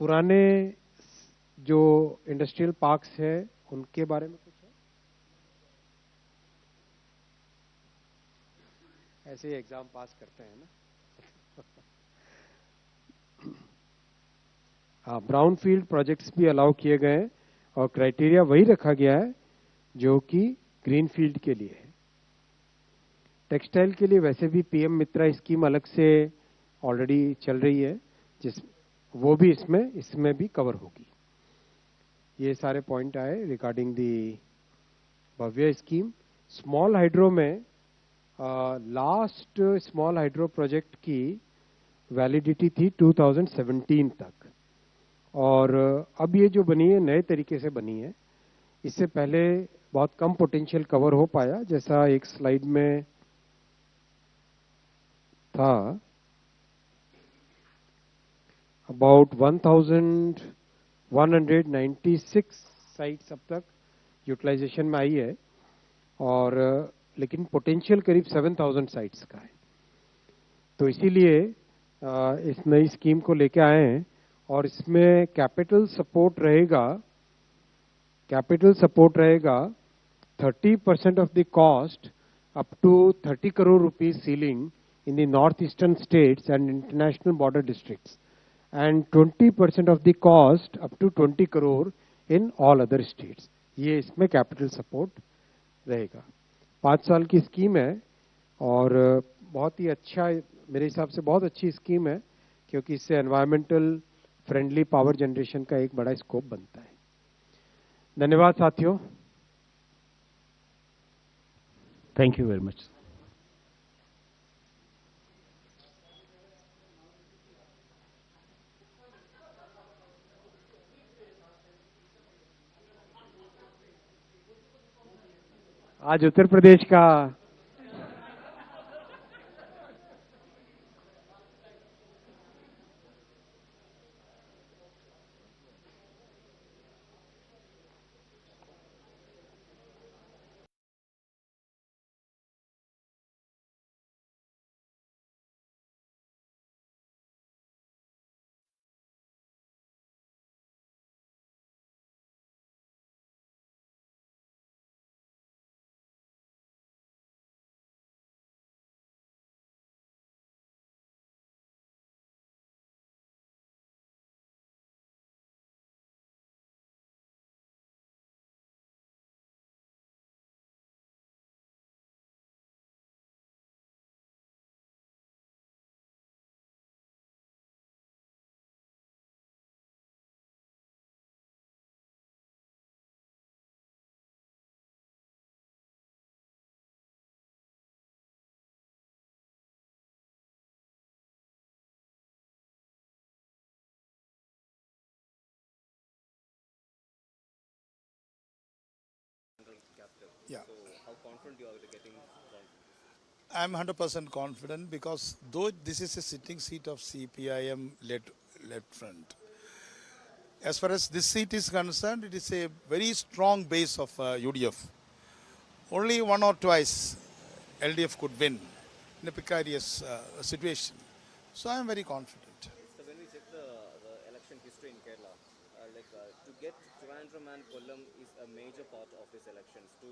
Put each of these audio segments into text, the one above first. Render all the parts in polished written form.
पुराने जो industrial parks है उनके बारे में कुछ है? ऐसे ही एग्जाम पास करते हैं ना। हाँ, ब्राउन फील्ड प्रोजेक्ट्स भी अलाउ किए गए हैं और क्राइटेरिया वही रखा गया है जो कि ग्रीन फील्ड के लिए है। टेक्सटाइल के लिए वैसे भी पीएम मित्रा स्कीम अलग से ऑलरेडी चल रही है, वो भी इसमें भी कवर होगी। ये सारे पॉइंट आए regarding the Bhavya scheme. Small hydro में लास्ट स्मॉल हाइड्रो प्रोजेक्ट की वैलिडिटी थी 2017 तक, और अब ये जो बनी है नए तरीके से बनी है। इससे पहले बहुत कम पोटेंशियल कवर हो पाया, जैसा एक स्लाइड में था। अबाउट 1196 साइट्स अब तक यूटिलाइजेशन में आई है, और लेकिन पोटेंशियल करीब 7000 साइट्स का है। तो इसीलिए इस नई स्कीम को लेके आए हैं, और इसमें कैपिटल सपोर्ट रहेगा 30% off the cost up to 30 crore rupees ceiling in the northeastern states and international border districts, and 20% of the cost up to 20 crore in all other states. ये इसमें कैपिटल सपोर्ट रहेगा। 5 साल की स्कीम है और बहुत ही अच्छा, मेरे हिसाब से बहुत अच्छी स्कीम है, क्योंकि इससे एनवायरमेंटल फ्रेंडली पावर जनरेशन का एक बड़ा स्कोप बनता है। धन्यवाद साथियों। Thank you very much. आज उत्तर प्रदेश का Yeah. So how confident you are with getting? I'm 100% confident, because though this is a sitting seat of CPIM led front, as far as this seat is concerned, it is a very strong base of UDF. Only one or twice LDF could win in a precarious situation. So I am very confident. So when we check the election history in Kerala, to get Trivandrum and Kollam is a major part of these elections to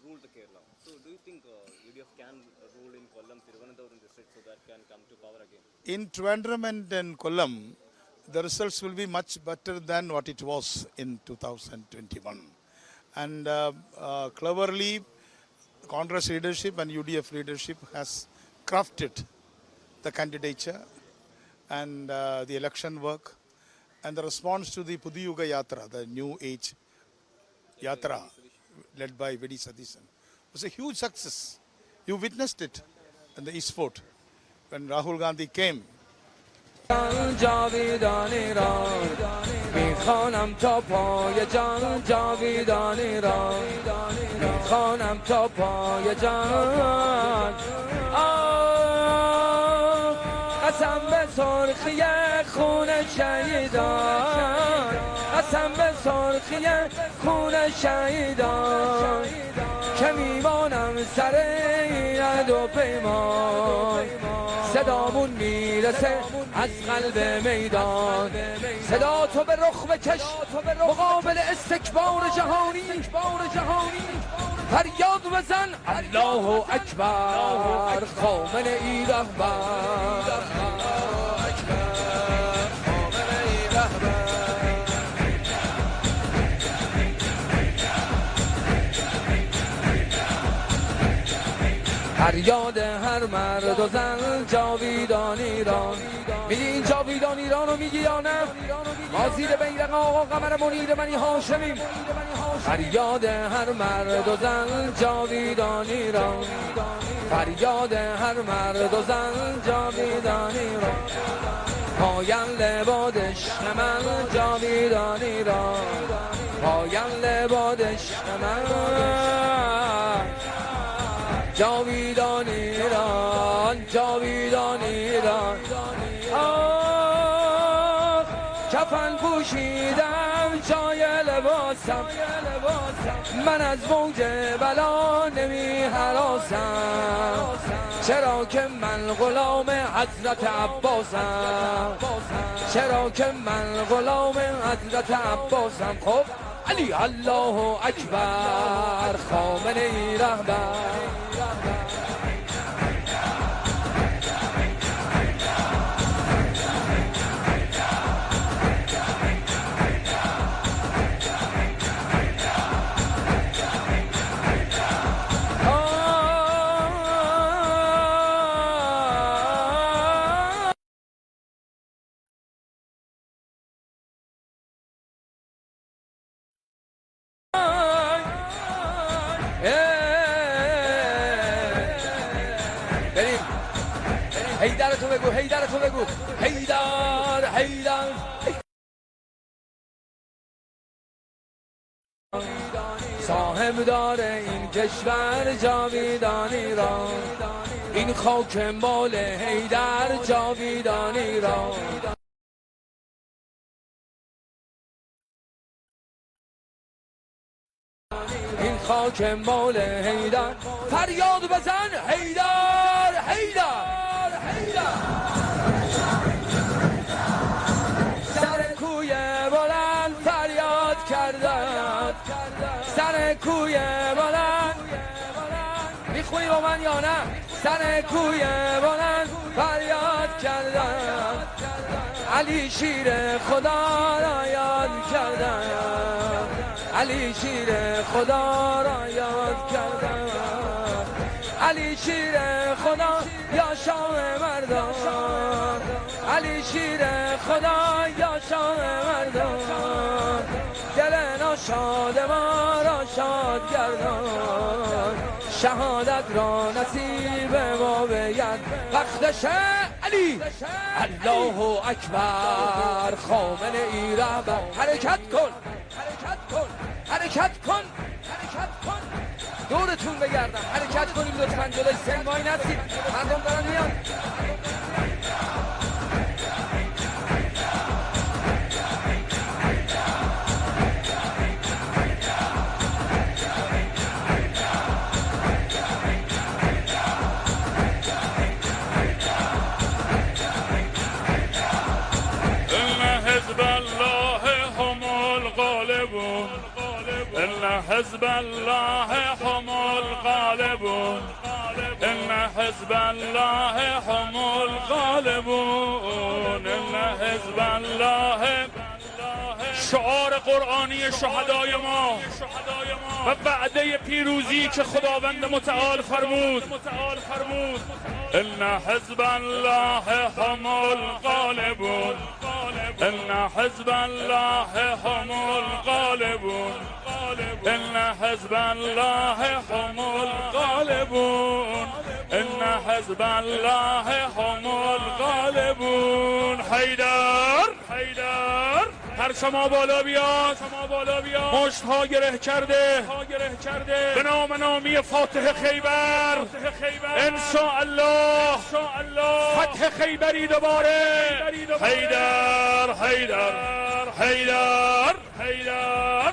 rule the Kerala. So do you think UDF can rule in Kollam, Thiruvananthapuram district, so that can come to power again? In Trivandrum and in Kollam, the results will be much better than what it was in 2021. And cleverly, Congress leadership and UDF leadership has crafted the candidature and the election work and the response to the Pudu Yuga Yatra, the New Age Yatra led by Vedi Satisan, was a huge success. You witnessed it in the East Fort when Rahul Gandhi came. جاویدانی را میخوانم تا پای جان جاویدانی را میخوانم تا پای جان قسم به سرخی خون شهیدان برسم به سرخی خون شهیدان که میمانم سر عهد و پیمان صدامون میرسه از قلب میدان صدا تو به رخ بکش مقابل استکبار جهانی فریاد بزن الله اکبر خامنه ای رهبر فریاد هر مرد و زن جاویدان ایران میگی این جاویدان ایران رو میگی یا نه ما زیر بیرق آقا قمر منیر بنی هاشمیم فریاد هر مرد و زن جاویدان ایران فریاد هر مرد و زن جاویدان ایران پایان لباد عشق من جاویدان ایران پایان لباد عشق من جاویدان ایران جاویدان ایران آه کفن پوشیدم جای لباسم من از موج بلا نمی هراسم چرا که من غلام حضرت عباسم چرا که من غلام حضرت عباسم خب علی الله اکبر خامنه ای رهبر هیدر تو بگو هیدر تو بگو هیدر هیدر صاحب داره این کشور جاویدان ایران این خاک مال هیدر جاویدان ایران این خاک مال هیدر فریاد بزن هیدر هیدر سر کوی بلند فریاد کردن سر کوی بلند میخونی با من یا نه سر کوی بلند فریاد کردن علی شیر خدا را یاد کردن علی شیر خدا را یاد کردن علی شیر خدا یا شاه مردان علی شیر خدا یا شاه مردان دل ناشاد ما را شاد گردان شهادت را نصیب ما بگرد وقتشه علی الله اکبر خامنه ای رهبر حرکت کن حرکت کن حرکت کن حرکت کن دورتون بگردم حرکت کنیم لطفاً جلوی سنگایی نستید مردم دارن میان حزب الله هم الغالبون إن حزب الله هم الغالبون إن حزب الله شعار قرآنی شهدای ما و وعده پیروزی که خداوند متعال فرمود إن حزب الله هم الغالبون إن حزب الله هم الغالبون إن حزب الله هم الغالبون إن حزب الله هم الغالبون حیدر هر شما بالا بیاد مشت ها گره کرده به نام نامی فاتح خیبر انشاءالله فتح خیبری دوباره حیدر حیدر حیدر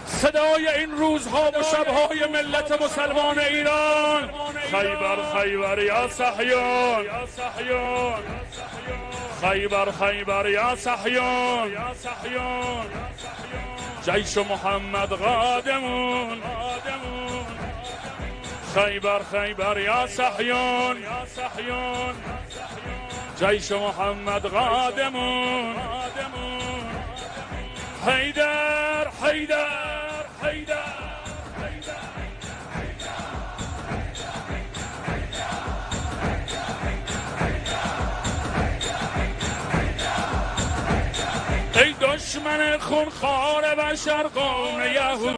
صدای این روزها و شبهای ملت مسلمان ایران. خیبر خیبر یا صهیون، خیبر خیبر یا صهیون، جیش محمد قادمون. خیبر خیبر یا صهیون، جیش محمد قادمون. حیدر حیدر حیدر ای دشمن خونخوار بشر قوم یهود